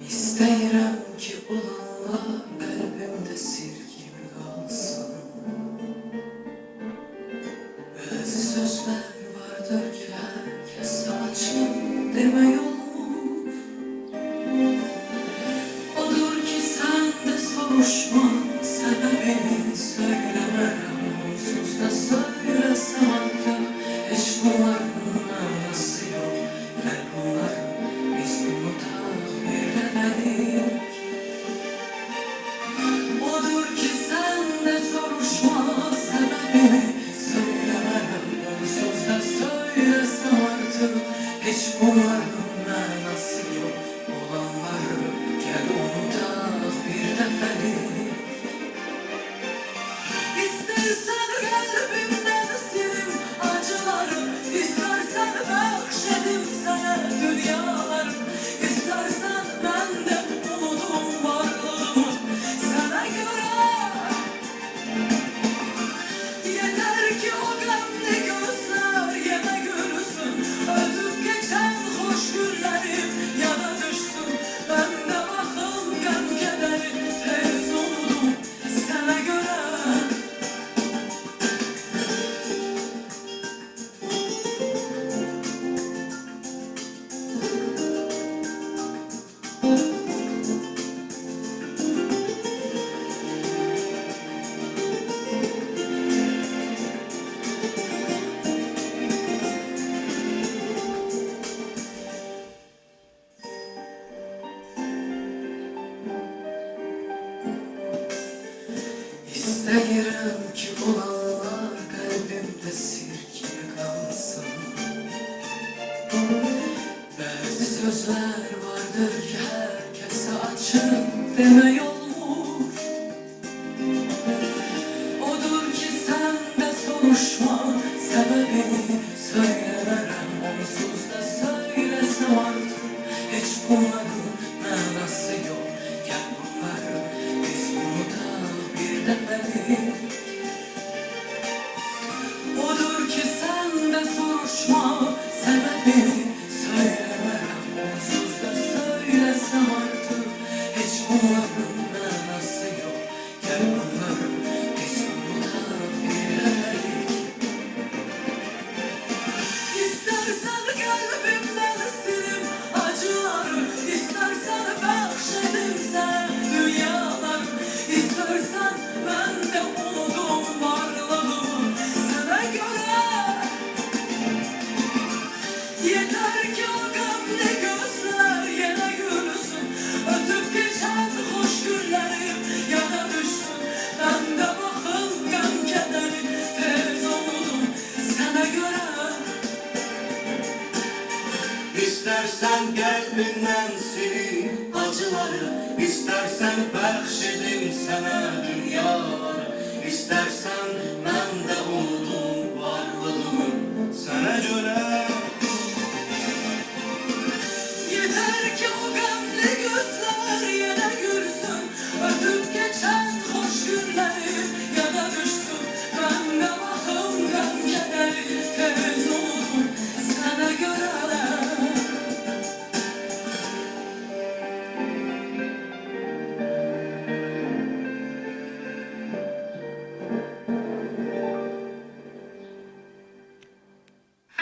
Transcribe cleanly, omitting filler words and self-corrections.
İstəyirəm ki, olanlar qəlbimdə sir kimi qalsın. Bəzi sözlər vardır ki, hər kəs açın demək olmur. Odur ki, sən də soruşma, səbəbini söyləmərəm. Onsuz da söyləsəm artıq heç bunların mənası yox. Gəl bunları biz unutaq bir dəfəlik. Odur ki, sən də soruşma, səbəbini söyləmərəm. Onsuz da söyləsəm artıq heç bunların mənası yox. Olanları gəl unutaq bir dəfəlik. İstərsən qəlbimdən silim acıları, İstərsən bəxş edim sənə dünyaları, İstərsən mən də unudum varlığımı sənə görə. Yeter ki o qəmli gözlər yenə gülsün, ötüb keçən xoş günlərim yana düşsün. Mən də baxım qəm kədəri tez unudum sənə görə. İstəyirəm ki, olanlar qəlbimdə sir kimi qalsın. Bəzi sözlər vardır ki, hər kəsə açıq demək olmur. Odur ki, sən də soruşma, səbəbini söyləmərəm. Onsuz da söyləsəm artıq heç bunların mənası yox. Gəl bunları biz unutaq bir dəfəlik. Odur ki, sən də soruşma, səbəbini söyləmərəm. Onsuz da söyləsəm artıq heç bunların mənası yox. Gəl bunları biz unutaq bir dəfəlik. İstərsən qəlbimdən silim acıları, İstərsən bəxş edim sənə dünyaları, İstərsən mən də unudum varlığımı sənə görə. Yeter ki o qəmli gözlər yenə gülsün, ötüb keçən xoş günlərim yana düşsün. Mən də baxım qəm kədəri tez unudum sənə görə. İstərsən qəlbindən silim acıları, İstərsən bəxş edim sənə dünyaları, İstərsən